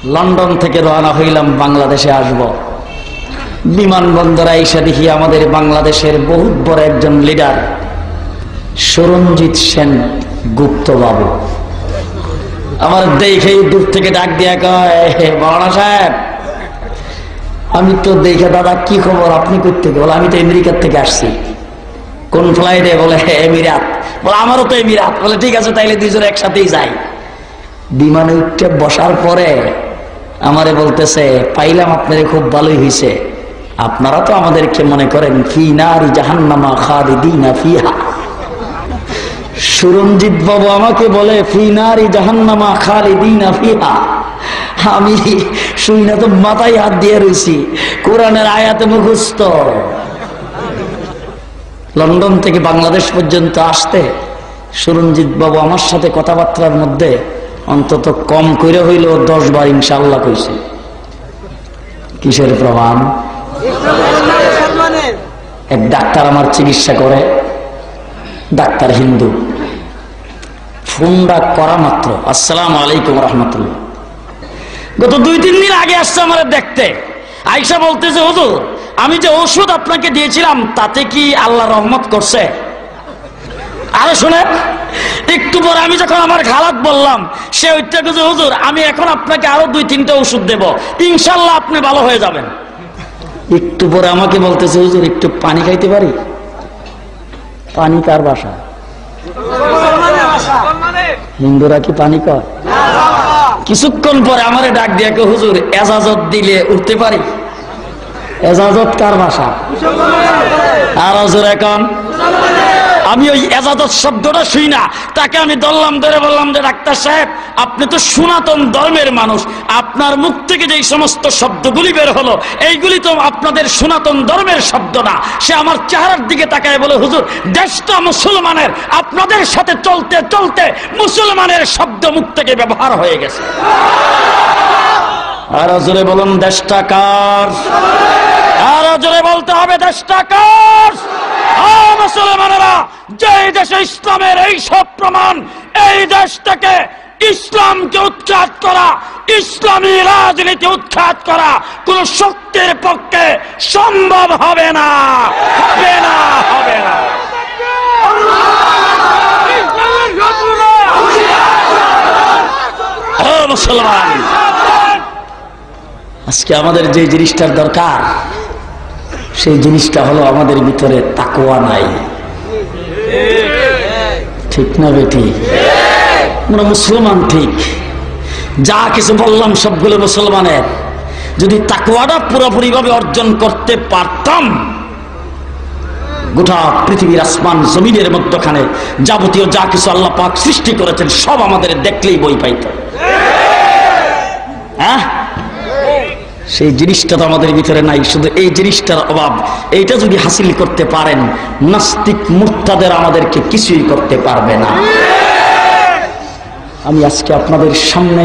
London থেকে রওনা হইলাম, বাংলাদেশে আসব। বিমানবন্দরে এসে দেখি আমাদের বাংলাদেশের বহুত বড় একজন লিডার সুরঞ্জিত সেন গুপ্ত বাবু আমার দেখেই দূর থেকে ডাক দিয়া কয়, মাওলানা সাহেব। আমি তো দেখে, দাদা কি খবর, আপনি কই থেকে? বলে আমি তো আমেরিকার থেকে আসছি। কোন ফ্লাইটে? বলে এমিরাত। বলে আমারও তো এমিরাত। বলে ঠিক আছে, তাইলে দুইজন একসাথেই যাই। বিমানে উঠে বসার পরে আমারে বলতেছে, পাইলাম আপনারে, খুব ভালোই হয়েছে। আপনারা তো আমাদেরকে মনে করেন ফি নারি জাহান্নামা খালিদিনা ফিহা। সুরঞ্জিত বাবু আমাকে বলে ফি নারি জাহান্নামা খালিদিনা ফিহা। আমি শুই না তো মাথায় হাত দিয়ে রয়েছি, কোরআনের আয়াতে মুখস্থ। লন্ডন থেকে বাংলাদেশ পর্যন্ত আসতে সুরঞ্জিত বাবু আমার সাথে কথাবার্তার মধ্যে অন্তত কম করে হইল 10 বার ইনশাআল্লাহ কইছে। কিসের প্রমাণ? এক ডাক্তার আমার চিকিৎসা করে, ডাক্তার হিন্দু। ফোনটা করা মাত্র আসসালামু আলাইকুম রহমতুল্লাহ। গত 2-3 দিন আগে আসছে আমার দেখতে, আয়েশা বলতেছে, হুজুর আমি যে ওষুধ আপনাকে দিয়েছিলাম তাতে কি আল্লাহ রহমত করছে? আরে শুনে, একটু পরে আমি যখন আমার খালাত বললাম, সে ওইটা কিছু, হুজুর আমি এখন আপনাকে আরো 2-3টা ওষুধ দেব, ইনশাল্লাহ আপনি ভালো হয়ে যাবেন। একটু পরে আমাকে বলতেছে, হুজুর একটু পানি খাইতে পারি? পানি কার ভাষা? হিন্দুরা কি পানি কয়? কিছুক্ষণ পরে আমারে ডাক দিয়ে, হুজুর এজাজত দিলে উঠতে পারি? এজাজত কার ভাষা? আর হুজুর এখন আমি ওই এজাজত শব্দটা শুই না, তাকে আমি ধরলাম, ধরে বললাম যে ডাক্তার সাহেব আপনি তো সনাতন ধর্মের মানুষ, আপনার মুখ থেকে যে সমস্ত শব্দগুলি বের হলো এইগুলি তো আপনাদের সনাতন ধর্মের শব্দ না। সে আমার চেহারার দিকে তাকায় বলে, হুজুর দেশটা মুসলমানের, আপনাদের সাথে চলতে চলতে মুসলমানের শব্দ মুখ থেকে ব্যবহার হয়ে গেছে। আর জোরে বলুন দেশটা কার? আর জোরে বলতে হবে দেশটা কার? মুসলমানেরা, যে দেশে ইসলামের এই সব প্রমাণ, এই দেশ থেকে ইসলামকে উৎখাত করা, ইসলামী রাজনীতি উৎখাত করা কোন শক্তির পক্ষে সম্ভব হবে না, হবে না, হবে না। ও মুসলমান, আজকে আমাদের যে জিনিসটার দরকার সেই জিনিসটা হলো আমাদের ভিতরে তাকওয়া নাই। ঠিক না বেটি? আমরা মুসলমান ঠিক, যা কিছু বললাম সবগুলো মুসলমানের। যদি তাকওয়াটা পুরোপুরি ভাবে অর্জন করতে পারতাম, গোটা পৃথিবীর আসমান জমিনের মধ্যখানে যাবতীয় যা কিছু আল্লাহ পাক সৃষ্টি করেছেন সব আমাদের দেখলেই বই পাইত। হ্যাঁ, সেই জিনিসটা তো আমাদের ভিতরে নাই, শুধু এই জিনিসটার অভাব। এইটা যদি হাসিল করতে পারেন, নাস্তিক মুরতাদের আমাদেরকে কিছুই করতে পারবে না। আমি আজকে আপনাদের সামনে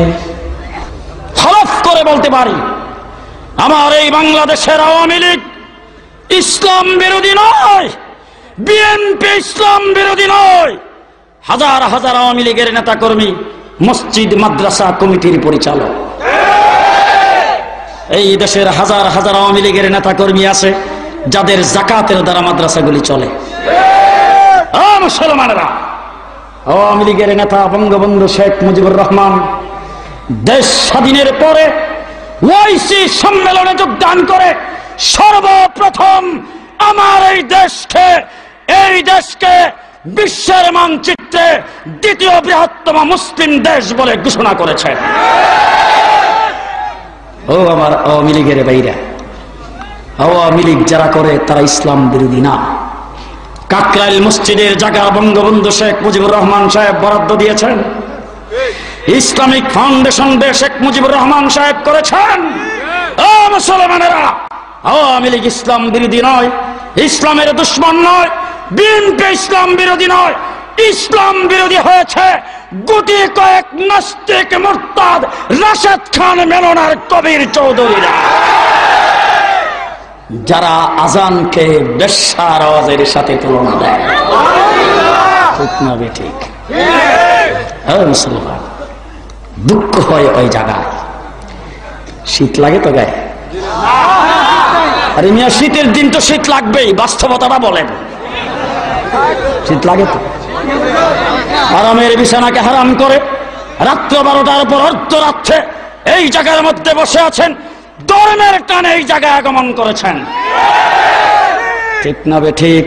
হলফ করে বলতে পারি, আমার এই বাংলাদেশের আওয়ামী লীগ ইসলাম বিরোধী নয়, বিএনপি ইসলাম বিরোধী নয়। হাজার হাজার আওয়ামী লীগের নেতা কর্মী, মসজিদ মাদ্রাসা কমিটির পরিচালক, এই দেশের হাজার হাজার আওয়ামী লীগের নেতা কর্মী আছে যাদের যাকাতের দ্বারা মাদ্রাসাগুলি চলে। মুসলমানেরা, আওয়ামী লীগের নেতা বঙ্গবন্ধু শেখ মুজিবুর রহমান দেশ স্বাধীনের পরে ওআইসি সম্মেলনে যোগদান করে সর্বপ্রথম আমার এই দেশকে বিশ্বের মানচিত্রে দ্বিতীয় বৃহত্তম মুসলিম দেশ বলে ঘোষণা করেছেন। ও আমার আওয়ামী লীগের বাইরা, আওয়ামী লীগ যারা করে তারা ইসলাম বিরোধী না। কাকরাইল মসজিদের জায়গা বঙ্গবন্ধু শেখ মুজিবুর রহমান সাহেব বরাদ্দ দিয়েছেন, ইসলামিক ফাউন্ডেশন শেখ মুজিবুর রহমান সাহেব করেছেন। ও মুসলমানেরা, আওয়ামী লীগ ইসলাম বিরোধী নয়, ইসলামের দুশ্মন নয়, বিএনপি ইসলাম বিরোধী নয়। ইসলাম বিরোধী হয়েছে গুটি কয়েক নাস্তিক মুরতাদ রাশেদ খান মেননের কবির চৌধুরীরা, যারা আজানকে বেশ্যার আওয়াজের সাথে তুলনা দেয়। ঠিক না ঠিক? মুসলমান, দুঃখ হয় ওই জায়গায় শীত লাগে তো গায়ে? আরে মিয়া, শীতের দিন তো শীত লাগবেই, বাস্তবতাটা বলেন। শীত লাগে তো? আরামের বিছানাকে হারাম করে রাত্র 12টার পর অর্ধরাত্রে এই জায়গার মধ্যে বসে আছেন, ধর্মের টানে এই জায়গায় আগমন করেছেন, ঠিক না বে ঠিক?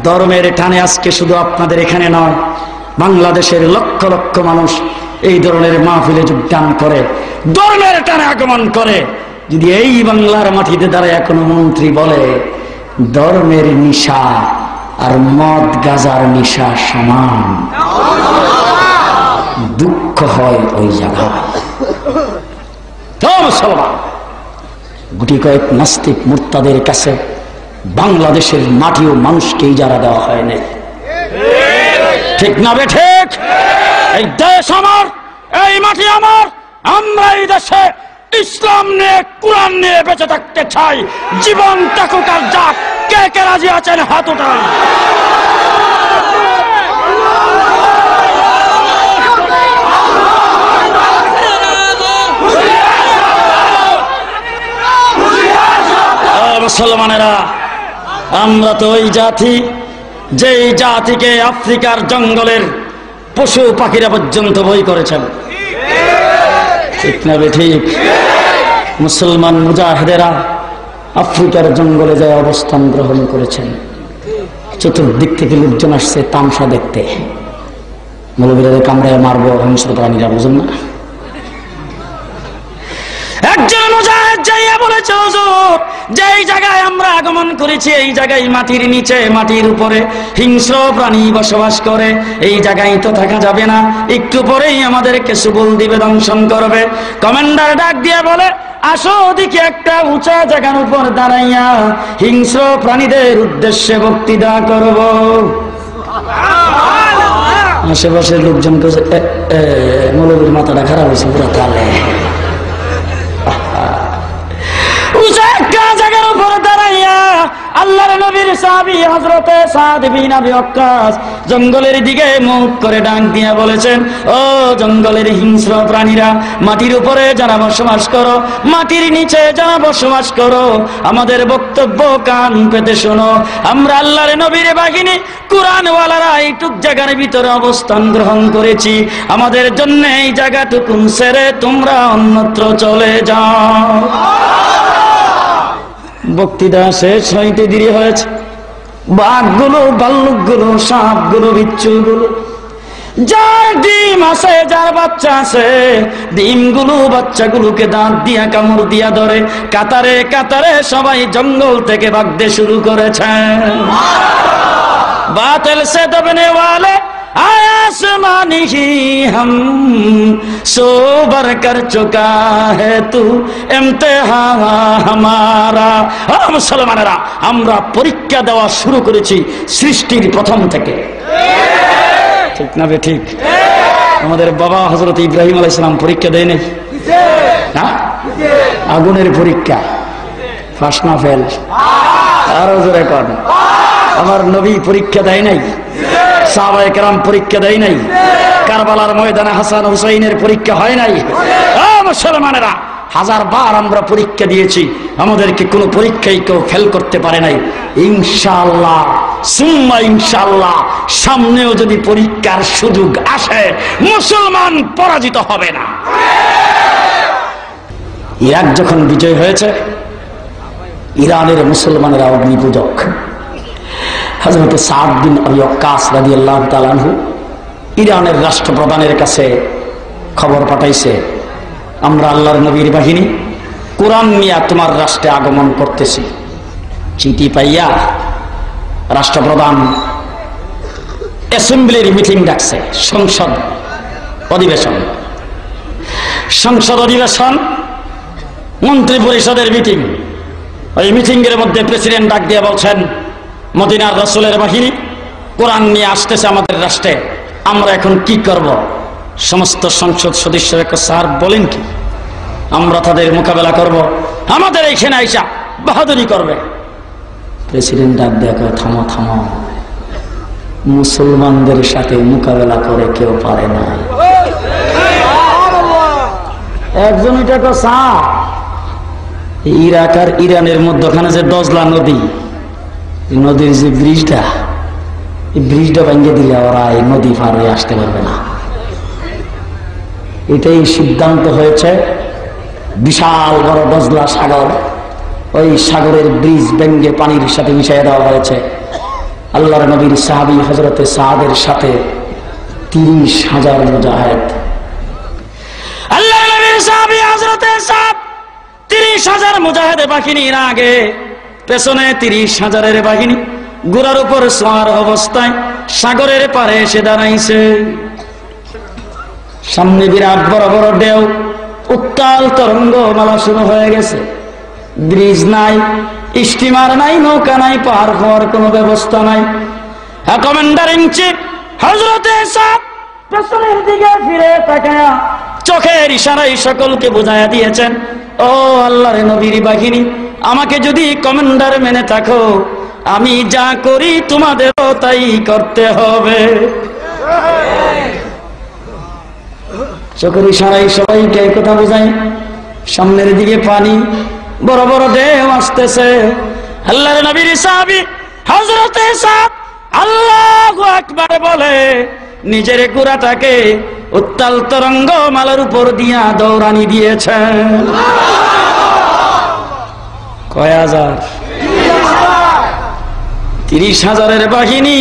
ধর্মের টানে আজকে শুধু আপনাদের এখানে নয়, বাংলাদেশের লক্ষ লক্ষ মানুষ এই ধরনের মাহফিলে যোগদান করে, ধর্মের টানে আগমন করে। যদি এই বাংলার মাটিতে দাঁড়ায় কোনো মন্ত্রী বলে ধর্মের নিশা আর মদ গাজার নিশা সমান, দুঃখ হয় ওই জায়গায়। মুসলমান গুটি কয়েক নাস্তিক মুরতাদের কাছে বাংলাদেশের মাটি ও মানুষকে ইজারা দেওয়া হয় নাই, ঠিক না বে ঠিক? এই দেশ আমার, এই মাটি আমার, আমরা এই দেশে ইসলাম নিয়ে, কোরআন নিয়ে বেঁচে থাকতে চাই। জীবন থাকুক আর যাক, কে কে রাজি আছেন হাত উঠান। মুসলমানেরা, আমরা তো ওই জাতি, যেই জাতিকে আফ্রিকার জঙ্গলের পশু পাখিরা পর্যন্ত ভয় করেছেন, ঠিক না বে ঠিক? মুসলমান মুজাহিদেরা আফ্রিকার জঙ্গলে যায় অবস্থান গ্রহণ করেছেন। চতুর্দিক থেকে লোকজন আসছে তামসা দেখতে, মৌলবীদের কামড়ায় মারবো হিংস্র প্রাণীরা, বুঝুন না? একজন মুজাহিদ যাইয়া বলেছে, হুজুর, যেই জায়গায় আমরা আগমন করেছি এই জায়গায় মাটির নিচে, মাটির উপরে হিংস্র প্রাণী বসবাস করে, এই জায়গায় তো থাকা যাবে না, একটু পরেই আমাদেরকে সুবল দিবে, দংশন করবে। কমান্ডার ডাক দিয়ে বলে, আসো ওদিকে একটা উঁচা জায়গার উপর দাঁড়াইয়া হিংস্র প্রাণীদের উদ্দেশ্যে বক্তৃতা করব। আশেপাশের লোকজন মৌলবীর মাথাটা খারাপ হয়েছে পুরো তালে। আল্লাহর নবীর সাহাবী হযরতে সাদ বিন আবি ওয়াক্কাস জঙ্গলের দিকে মুখ করে ডাক দিয়ে বলেছেন, ও জঙ্গলের হিংস্র প্রাণীরা, মাটির উপরে যারা বসবাস করো, মাটির নিচে যারা বসবাস করো, আমাদের বক্তব্য কান পেতে শোনো। আমরা আল্লাহর নবীর বাহিনী কুরআনওয়ালারা এইটুক জায়গার ভিতরে অবস্থান গ্রহণ করেছি, আমাদের জন্য এই জায়গাটুকু ছেড়ে তোমরা অন্যত্র চলে যাও। বক্তৃতা শেষ হইতে দেরি হয়েছে। বাঘগুলো, ভাল্লুকগুলো, সাপগুলো, বিচ্ছুগুলো, যার ডিম আছে, যার বাচ্চা আছে, ডিমগুলো বাচ্চাগুলোকে দাঁত দিয়া কামড় দিয়া ধরে কাতারে কাতারে সবাই জঙ্গল থেকে ভাগতে শুরু করেছে। বাতিল সে দবনে ওয়ালে आसमानी ही हम सोबर कर चुका है तू इम्तिहा हमारा। মুসলমানেরা, আমরা পরীক্ষা দেওয়া শুরু করেছি সৃষ্টির প্রথম থেকে, ঠিক না বে ঠিক? আমাদের বাবা হযরত ইব্রাহিম আলাইহিস সালাম পরীক্ষা দেয় নাই? হ্যাঁ, আগুনের পরীক্ষা, পাস না ফেল? আরো জোরে কর। আমার নবী পরীক্ষা দেয় নাই? সাহাবায়ে কেরাম পরীক্ষা দেয় নাই? কারবালার ময়দানে হাসান হুসাইনের পরীক্ষা হয় নাই? মুসলমানেরা, হাজারবার আমরা পরীক্ষা দিয়েছি, আমাদেরকে কোনো পরীক্ষায় কেউ ফেল করতে পারে নাই। ইনশাআল্লাহ সুম্মা ইনশাআল্লাহ সামনেও যদি পরীক্ষার সুযোগ আসে, মুসলমান পরাজিত হবে না। ইরাক যখন বিজয় হয়েছে, ইরানের মুসলমানেরা অগ্নিপূজক হযরত সাদ বিন আবি ওয়াক্কাস রাদিয়াল্লাহু তাআলা আনহু ইরানের রাষ্ট্রপ্রধানের কাছে খবর পাঠাইছে, আমরা আল্লাহর নবীর বাহিনী কোরআন নিয়ে তোমার রাষ্ট্রে আগমন করতেছি। চিঠি পাইয়া রাষ্ট্রপ্রধান অ্যাসেম্বলির মিটিং ডাকছে, সংসদ অধিবেশন, মন্ত্রী পরিষদের মিটিং। ওই মিটিং এর মধ্যে প্রেসিডেন্ট ডাক দিয়ে বলছেন, মদিনার রাসূলের বাহিনী কোরআন নিয়ে আসতেছে আমাদের রাষ্ট্রে, আমরা এখন কি করব? সমস্ত সংসদ সদস্যরা স্যার বলেন কি, আমরা তাদের মোকাবেলা করব, আমাদের এইখানে আইসা বাহাদুরি করবে। প্রেসিডেন্ট ডাক দিয়ে কয়, থামো থামো, মুসলমানদের সাথে মোকাবেলা করে কেউ পারে না। একজন ওইটা চা ইরাক আর ইরানের মধ্যখানে যে দজলা নদী, নদীর যে ব্রিজটা, এই ব্রিজটা ভেঙে দিলে ওরা এই নদী পার হয়ে আসতে পারবে না। এটাই সিদ্ধান্ত হয়েছে। বিশাল বড় দজলা সাগর, ওই সাগরের ব্রিজ ভেঙে পানির সাথে মিশিয়ে দেওয়া হয়েছে। আল্লাহর নবীর সাহাবী হযরতে সাদের সাথে 30,000 মুজাহিদ। আল্লাহর নবীর সাহাবী হযরতে সাদ 30,000 মুজাহিদ বাহিনীর আগে, পেছনে 30,000-এর বাহিনী ঘোড়ার উপর সওয়ার অবস্থায় সাগরের পারে এসে দাঁড়াইছে। সামনে বিরাট বড় বড় ঢেউ, উত্তাল তরঙ্গ মালা শুরু হয়ে গেছে। ব্রিজ নাই, স্টিমার নাই, নৌকা নাই, পার হওয়ার কোনো ব্যবস্থা নাই। কমান্ডার ইন চিফ হযরতে সাদ পেছনের দিকে ফিরে তাকায়া চোখের ইশারায় সকলকে বুঝাইয়া দিয়েছেন, ও আল্লাহর নবীর বাহিনী, আমাকে যদি কমান্ডার মেনে থাকো, আমি যা করি তোমাদেরও তাই করতে হবে। চোখের ইশারায় সবাইকে এই কথা বোঝাই। সামনের দিকে পানি, বড় বড় ঢেউ আসতেছে। আল্লাহর নবীর সাহাবী হযরতে সাদ আল্লাহু আকবার বলে নিজের ঘোড়াটাকে উত্তাল তরঙ্গ মালার উপর দিয়া দৌড়ানি দিয়েছেন। কয় হাজার? 30,000-এর বাহিনী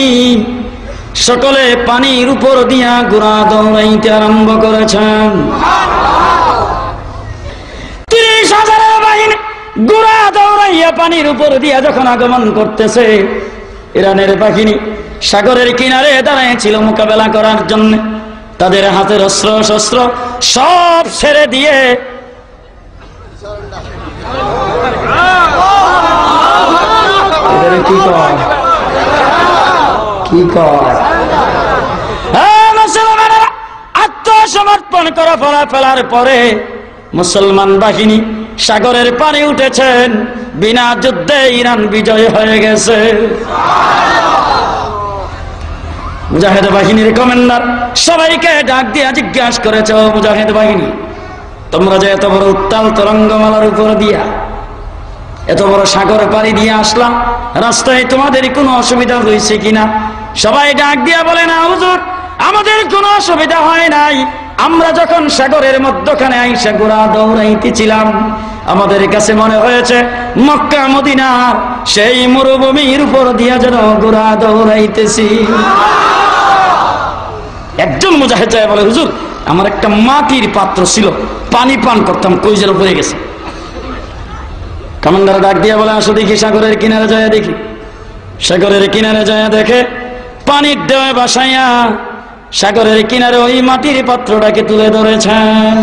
সকলে পানির উপর দিয়া ঘোড়া দৌড়াইতে আরম্ভ করেছেন। 30,000-এর বাহিনী ঘোড়া দৌড়াইয়া পানির উপর দিয়া যখন আগমন করতেছে, ইরানের বাহিনী সাগরের কিনারে দাঁড়াইছিল মোকাবেলা করার জন্য। তাদের হাতের অস্ত্র শস্ত্র সব ছেড়ে দিয়ে কি কয় মুসলমানেরা আত্মসমর্পণ করে ফেলার পরে মুসলমান বাহিনী সাগরের পানি উঠেছেন। বিনা যুদ্ধে ইরান বিজয় হয়ে গেছে। মুজাহিদ বাহিনীর কমান্ডার সবাইকে ডাক দিয়ে জিজ্ঞাসা করেছে, ও মুজাহিদ বাহিনী, তোমরা যে এত বড় উত্তাল তরঙ্গমালার উপর দিয়া এত বড় সাগর পাড়ি দিয়ে আসলাম, রাস্তায় তোমাদের কোনো অসুবিধা হয়েছে কিনা? সবাই ডাক দিয়া বলে, না হুজুর, আমাদের কোনো অসুবিধা হয় নাই। আমরা যখন সাগরের মধ্যখানে আইসা ঘোড়া দৌড়াইতেছিলাম, আমাদের কাছে মনে হয়েছে মক্কা মদিনা সেই মরুভূমির উপর দিয়া যেন ঘোড়া দৌড়াইতেছি। একজন মুজাহিদ যায় বলে, হুজুর, আমার একটা মাটির পাত্র ছিল, পানি পান করতাম, কই যেন পড়ে গেছে। কমান্ডার ডাক দিয়া বলে, আসো দেখি সাগরের কিনারে যায় দেখি। সাগরের কিনারে যায় দেখে পানির ঢেউয়ে ভাসাইয়া সাগরের কিনারে ওই মাটির পাত্রটাকে তুলে ধরেছেন।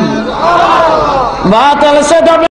বাতাল সে